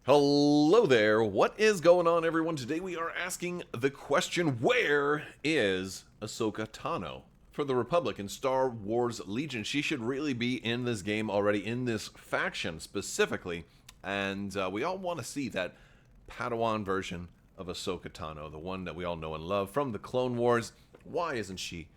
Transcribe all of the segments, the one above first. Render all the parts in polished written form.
Hello there, what is going on, everyone? Today we are asking the question, where is Ahsoka Tano for the Republic in Star Wars Legion? She should really be in this game already, in this faction specifically, and we all want to see that Padawan version of Ahsoka Tano, the one that we all know and love from the Clone Wars. Why isn't she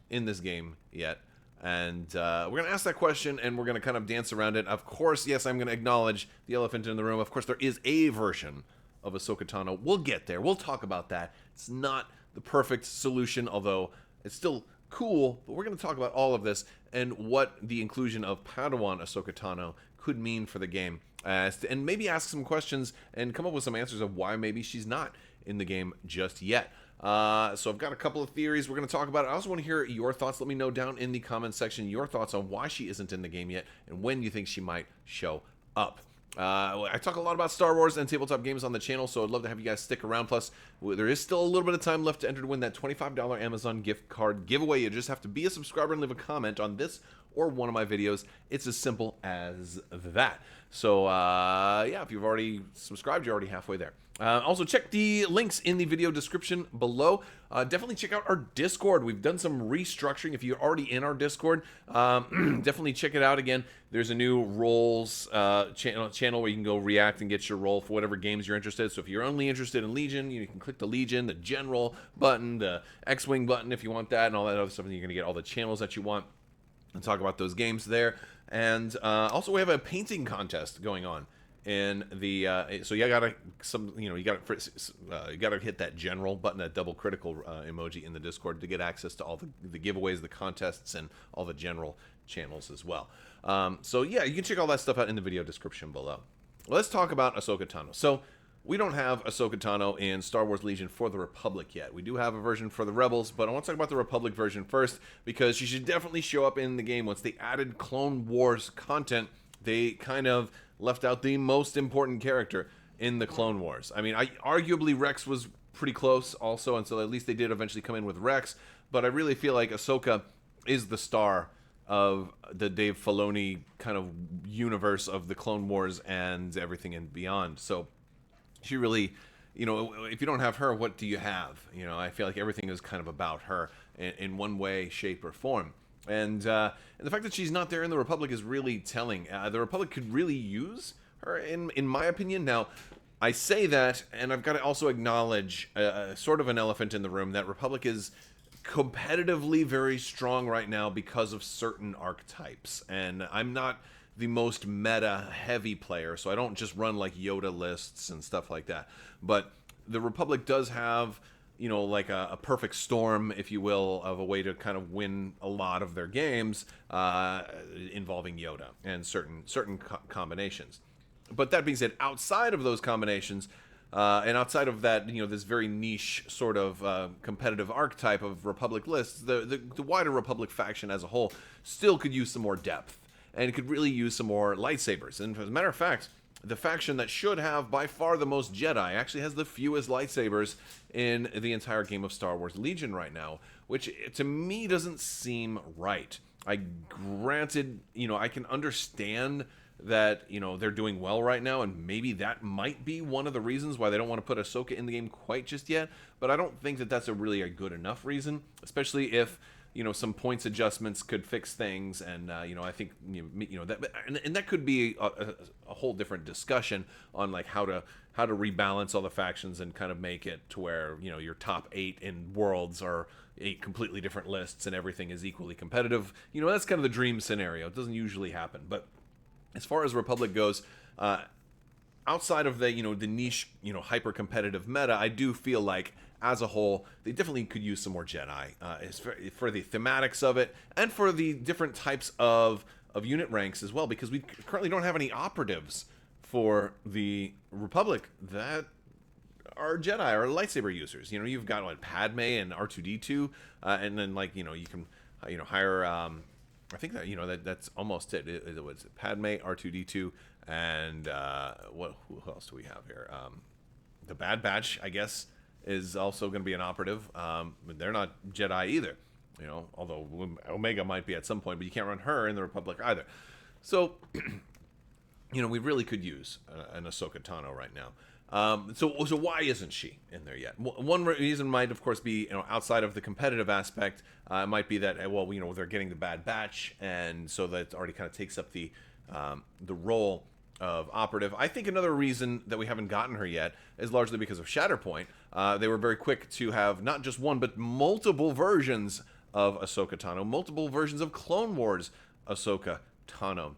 in this game yet? And we're going to ask that question, and we're going to kind of dance around it. Of course, yes, I'm going to acknowledge the elephant in the room. Of course, there is a version of Ahsoka Tano. We'll get there. We'll talk about that. It's not the perfect solution, although it's still cool. But we're going to talk about all of this and what the inclusion of Padawan Ahsoka Tano could mean for the game. And maybe ask some questions and come up with some answers of why maybe she's not in the game just yet. So I've got a couple of theories we're going to talk about. I also want to hear your thoughts. Let me know down in the comments section your thoughts on why she isn't in the game yet and when you think she might show up. I talk a lot about Star Wars and tabletop games on the channel, so I'd love to have you guys stick around. Plus, there is still a little bit of time left to enter to win that $25 Amazon gift card giveaway. You just have to be a subscriber and leave a comment on this or one of my videos. It's as simple as that. So, yeah, if you've already subscribed, you're already halfway there. Also, check the links in the video description below. Definitely check out our Discord. We've done some restructuring. If you're already in our Discord, definitely check it out again. There's a new roles channel where you can go react and get your role for whatever games you're interested in. So if you're only interested in Legion, you can click the Legion, the General button, the X-Wing button if you want that, and all that other stuff. And you're going to get all the channels that you want and talk about those games there. And also, we have a painting contest going on. And the so you gotta you gotta hit that general button, that double critical emoji in the Discord to get access to all the giveaways, the contests, and all the general channels as well. So yeah, you can check all that stuff out in the video description below. Let's talk about Ahsoka Tano. So we don't have Ahsoka Tano in Star Wars Legion for the Republic yet. We do have a version for the Rebels, but I want to talk about the Republic version first because she should definitely show up in the game. Once they added Clone Wars content, they kind of left out the most important character in the Clone Wars. I mean, arguably Rex was pretty close also, and so at least they did eventually come in with Rex, but I really feel like Ahsoka is the star of the Dave Filoni kind of universe of the Clone Wars and everything and beyond. So she really, if you don't have her, what do you have? I feel like everything is kind of about her in one way, shape, or form. And the fact that she's not there in the Republic is really telling. The Republic could really use her, in my opinion. Now, I say that, and I've got to also acknowledge sort of an elephant in the room, that Republic is competitively very strong right now because of certain archetypes. And I'm not the most meta-heavy player, so I don't just run like Yoda lists and stuff like that. But the Republic does have like a perfect storm, if you will, of a way to kind of win a lot of their games involving Yoda and certain combinations. But that being said, outside of those combinations, and outside of that, this very niche sort of competitive archetype of Republic lists, the wider Republic faction as a whole still could use some more depth, and it could really use some more lightsabers. And as a matter of fact, the faction that should have by far the most Jedi actually has the fewest lightsabers in the entire game of Star Wars Legion right now, which to me doesn't seem right. Granted, I can understand that, they're doing well right now, and maybe that might be one of the reasons why they don't want to put Ahsoka in the game quite just yet, but I don't think that that's really a good enough reason, especially if some points adjustments could fix things, and I think that, and that could be a whole different discussion on like how to rebalance all the factions and kind of make it to where your top 8 in Worlds are 8 completely different lists and everything is equally competitive. That's kind of the dream scenario. It doesn't usually happen, but as far as Republic goes, outside of the the niche hyper competitive meta, I do feel like as a whole they definitely could use some more Jedi for the thematics of it and for the different types of unit ranks as well, because we currently don't have any operatives for the Republic that are Jedi or lightsaber users. You've got like Padme and R2D2, and then like you can hire I think that that's almost it. It was Padme, R2D2, and who else do we have here? The Bad Batch, I guess, is also going to be an operative. They're not Jedi either, although Omega might be at some point, but you can't run her in the Republic either. So we really could use an Ahsoka Tano right now. So why isn't she in there yet? One reason might, of course, be outside of the competitive aspect. It might be that they're getting the Bad Batch, and so that already kind of takes up the role of operative. I think another reason that we haven't gotten her yet is largely because of Shatterpoint. They were very quick to have not just one but multiple versions of Ahsoka Tano, multiple versions of Clone Wars Ahsoka Tano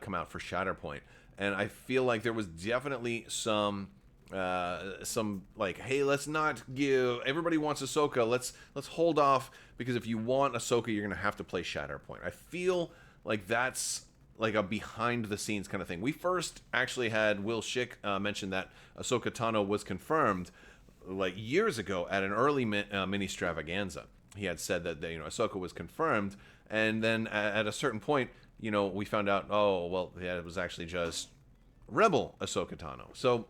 come out for Shatterpoint, and I feel like there was definitely some like, hey, let's not give everybody wants Ahsoka. Let's hold off, because if you want Ahsoka, you're gonna have to play Shatterpoint. I feel like that's like a behind the scenes kind of thing. We first actually had Will Schick mention that Ahsoka Tano was confirmed like years ago at an early mini stravaganza. He had said that Ahsoka was confirmed, and then at a certain point, we found out, oh well, yeah, it was actually just Rebel Ahsoka Tano. So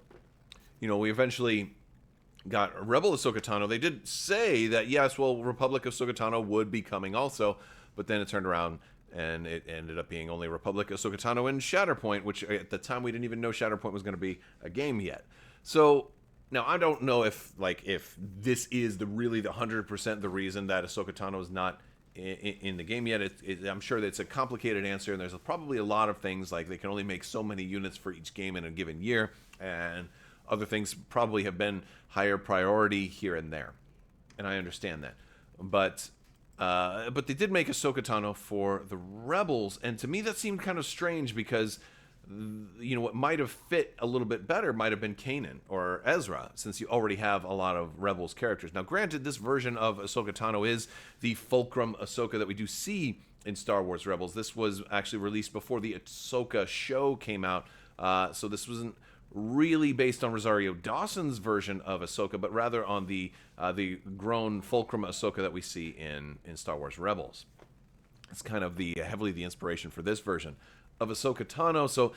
we eventually got Rebel Ahsoka Tano. They did say that, yes, well, Republic Ahsoka Tano would be coming also, but then it turned around and it ended up being only Republic Ahsoka Tano and Shatterpoint, which at the time we didn't even know Shatterpoint was going to be a game yet. So now I don't know if this is really the 100% the reason that Ahsoka Tano is not in the game yet. I'm sure that it's a complicated answer, and there's probably a lot of things, like they can only make so many units for each game in a given year, and other things probably have been higher priority here and there, and I understand that. But they did make Ahsoka Tano for the Rebels, and to me that seemed kind of strange, because what might have fit a little bit better might have been Kanan or Ezra, since you already have a lot of Rebels characters. Now, granted, this version of Ahsoka Tano is the fulcrum Ahsoka that we do see in Star Wars Rebels. This was actually released before the Ahsoka show came out, so this wasn't really based on Rosario Dawson's version of Ahsoka, but rather on the grown fulcrum Ahsoka that we see in Star Wars Rebels. It's kind of heavily the inspiration for this version of Ahsoka Tano. So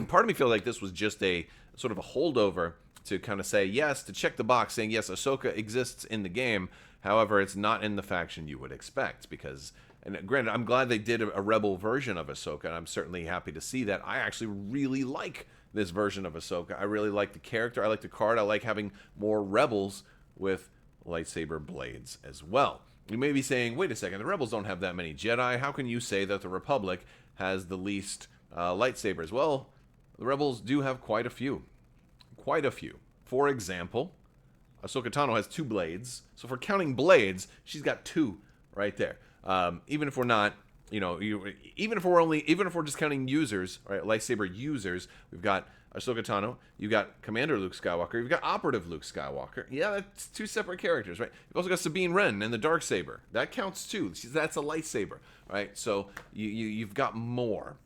part of me feels like this was just a sort of a holdover to kind of say yes, to check the box, saying yes, Ahsoka exists in the game. However, it's not in the faction you would expect, because, and granted, I'm glad they did a Rebel version of Ahsoka, and I'm certainly happy to see that. I actually really like this version of Ahsoka. I really like the character. I like the card. I like having more Rebels with lightsaber blades as well. You may be saying, wait a second, the Rebels don't have that many Jedi. How can you say that the Republic has the least lightsabers? Well, the Rebels do have quite a few. Quite a few. For example, Ahsoka Tano has 2 blades. So for counting blades, she's got 2 right there. Even if we're not, even if we're just counting users, right, lightsaber users, we've got Ahsoka Tano, you've got Commander Luke Skywalker, you've got Operative Luke Skywalker. Yeah, that's 2 separate characters, right? You've also got Sabine Wren and the Darksaber. That counts too. That's a lightsaber, right? So you've got more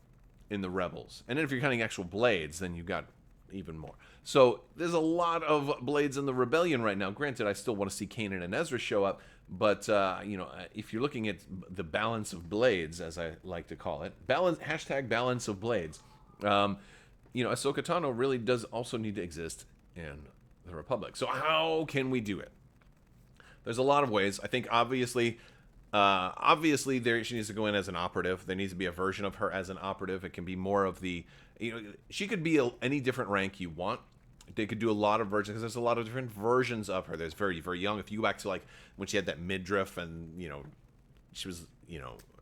in the Rebels. And then if you're counting actual blades, then you've got even more. So there's a lot of blades in the Rebellion right now. Granted, I still want to see Kanan and Ezra show up, but if you're looking at the balance of blades, as I like to call it, #balance of blades, Ahsoka Tano really does also need to exist in the Republic. So how can we do it? There's a lot of ways. I think obviously she needs to go in as an operative. There needs to be a version of her as an operative. It can be more of the, she could be any different rank you want. They could do a lot of versions, because there's a lot of different versions of her. There's very, very young. If you go back to like when she had that midriff and she was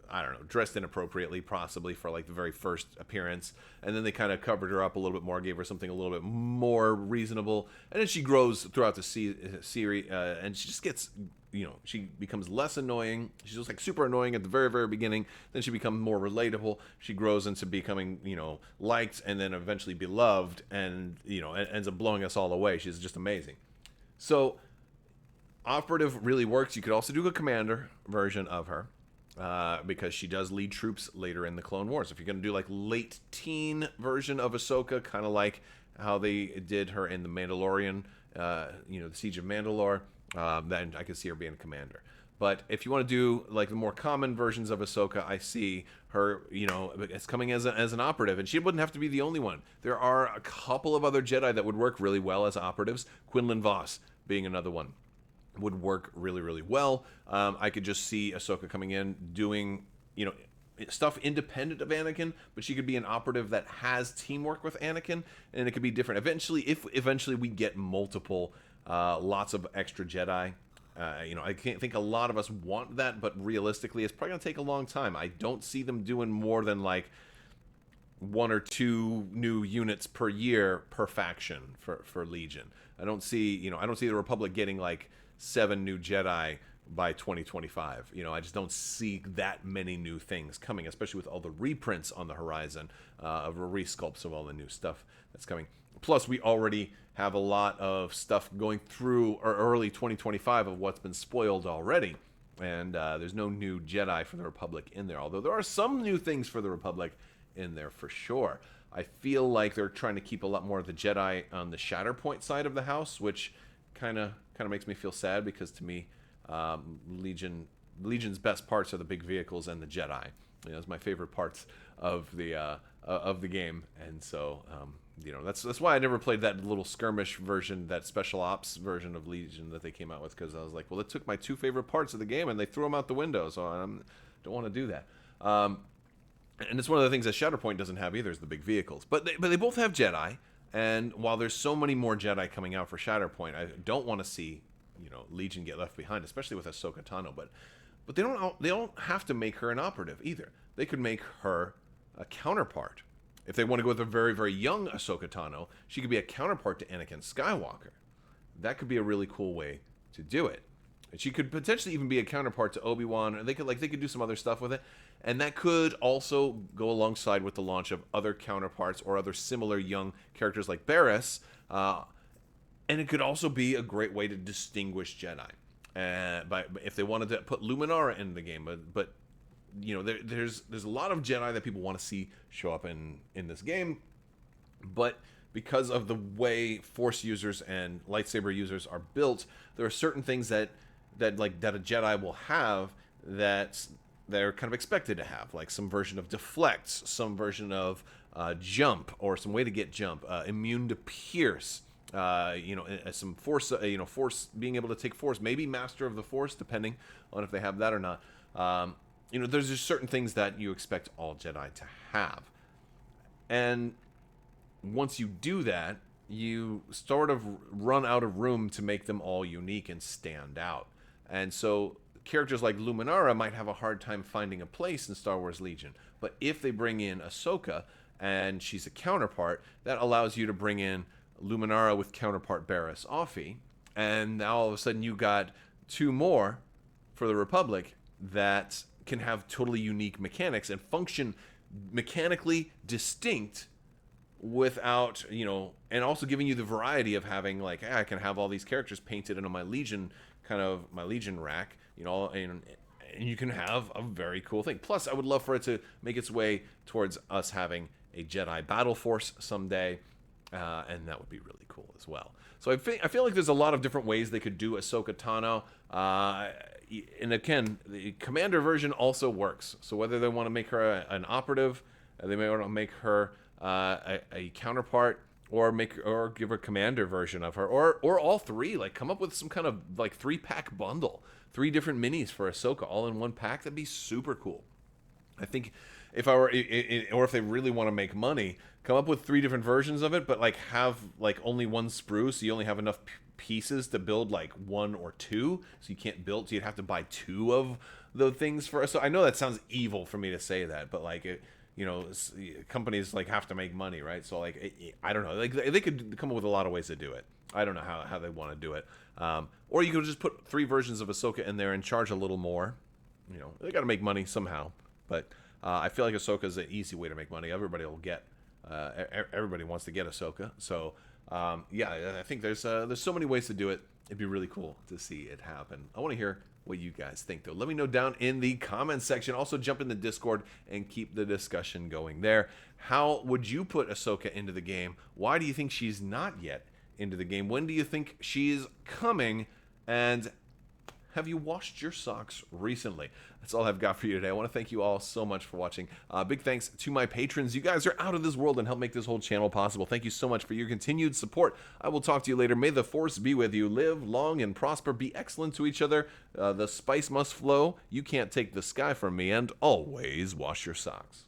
I don't know, dressed inappropriately possibly for like the very first appearance, and then they kind of covered her up a little bit more, gave her something a little bit more reasonable, and then she grows throughout the series, and she just gets, she becomes less annoying. She's just like super annoying at the very, very beginning, then she becomes more relatable, she grows into becoming, liked, and then eventually beloved, and ends up blowing us all away. She's just amazing. So operative really works. You could also do a commander version of her, because she does lead troops later in the Clone Wars. If you're going to do like late teen version of Ahsoka, kind of like how they did her in The Mandalorian, the Siege of Mandalore, then I could see her being a commander. But if you want to do like the more common versions of Ahsoka, I see her, as coming as an operative, and she wouldn't have to be the only one. There are a couple of other Jedi that would work really well as operatives, Quinlan Vos being another one. Would work really, really well. I could just see Ahsoka coming in, doing, stuff independent of Anakin, but she could be an operative that has teamwork with Anakin, and it could be different. Eventually, if eventually we get multiple, lots of extra Jedi, I can't think a lot of us want that, but realistically, it's probably gonna take a long time. I don't see them doing more than like one or two new units per year per faction for Legion. I don't see the Republic getting like 7 new Jedi by 2025. I just don't see that many new things coming, especially with all the reprints on the horizon, of resculpts of all the new stuff that's coming. Plus, we already have a lot of stuff going through early 2025 of what's been spoiled already. And there's no new Jedi for the Republic in there, although there are some new things for the Republic in there for sure. I feel like they're trying to keep a lot more of the Jedi on the Shatterpoint side of the house, which kind of makes me feel sad, because to me, Legion's best parts are the big vehicles and the Jedi. It's my favorite parts of the game, and so that's why I never played that little skirmish version, that special ops version of Legion that they came out with, because I was like, well, it took my 2 favorite parts of the game and they threw them out the window, so I don't want to do that. And it's one of the things that Shatterpoint doesn't have either, is the big vehicles. But they both have Jedi, and while there's so many more Jedi coming out for Shatterpoint, I don't want to see Legion get left behind, especially with Ahsoka Tano. But they don't have to make her an operative either. They could make her a counterpart. If they want to go with a very, very young Ahsoka Tano, she could be a counterpart to Anakin Skywalker. That could be a really cool way to do it. And she could potentially even be a counterpart to Obi-Wan, or they could do some other stuff with it. And that could also go alongside with the launch of other counterparts or other similar young characters like Barriss. And it could also be a great way to distinguish Jedi. If they wanted to put Luminara in the game. But there's a lot of Jedi that people want to see show up in this game. But because of the way Force users and lightsaber users are built, there are certain things that a Jedi will have that they're kind of expected to have, like some version of deflects, some version of jump, or some way to get jump, immune to pierce, some force, force, being able to take force, maybe master of the force, depending on if they have that or not. There's just certain things that you expect all Jedi to have, and once you do that, you sort of run out of room to make them all unique and stand out. And so characters like Luminara might have a hard time finding a place in Star Wars Legion. But if they bring in Ahsoka, and she's a counterpart, that allows you to bring in Luminara with counterpart Barriss Offee, and now all of a sudden you got 2 more for the Republic that can have totally unique mechanics and function mechanically distinct without, and also giving you the variety of having, like, I can have all these characters painted into my Legion rack, and you can have a very cool thing. Plus, I would love for it to make its way towards us having a Jedi battle force someday, and that would be really cool as well. So I feel like there's a lot of different ways they could do Ahsoka Tano, and again, the Commander version also works. So whether they want to make her an operative, they may want to make her a counterpart, or give her Commander version of her, or all 3. Like, come up with some kind of like 3-pack bundle, 3 different minis for Ahsoka all in one pack. That'd be super cool. I think if I were, or if they really want to make money, come up with 3 different versions of it, but like have like only 1 sprue, so you only have enough pieces to build like 1 or 2, so you can't build. So you'd have to buy 2 of the things for. So I know that sounds evil for me to say that, but like it. Companies like have to make money, right? So like, I don't know, like they could come up with a lot of ways to do it. I don't know how they want to do it. Or you could just put 3 versions of Ahsoka in there and charge a little more. They got to make money somehow. But I feel like Ahsoka is an easy way to make money. Everybody will get. Everybody wants to get Ahsoka. So I think there's so many ways to do it. It'd be really cool to see it happen. I want to hear what you guys think, though. Let me know down in the comments section. Also, jump in the Discord and keep the discussion going there. How would you put Ahsoka into the game? Why do you think she's not yet into the game? When do you think she's coming? And have you washed your socks recently? That's all I've got for you today. I want to thank you all so much for watching. Big thanks to my patrons. You guys are out of this world and help make this whole channel possible. Thank you so much for your continued support. I will talk to you later. May the force be with you. Live long and prosper. Be excellent to each other. The spice must flow. You can't take the sky from me. And always wash your socks.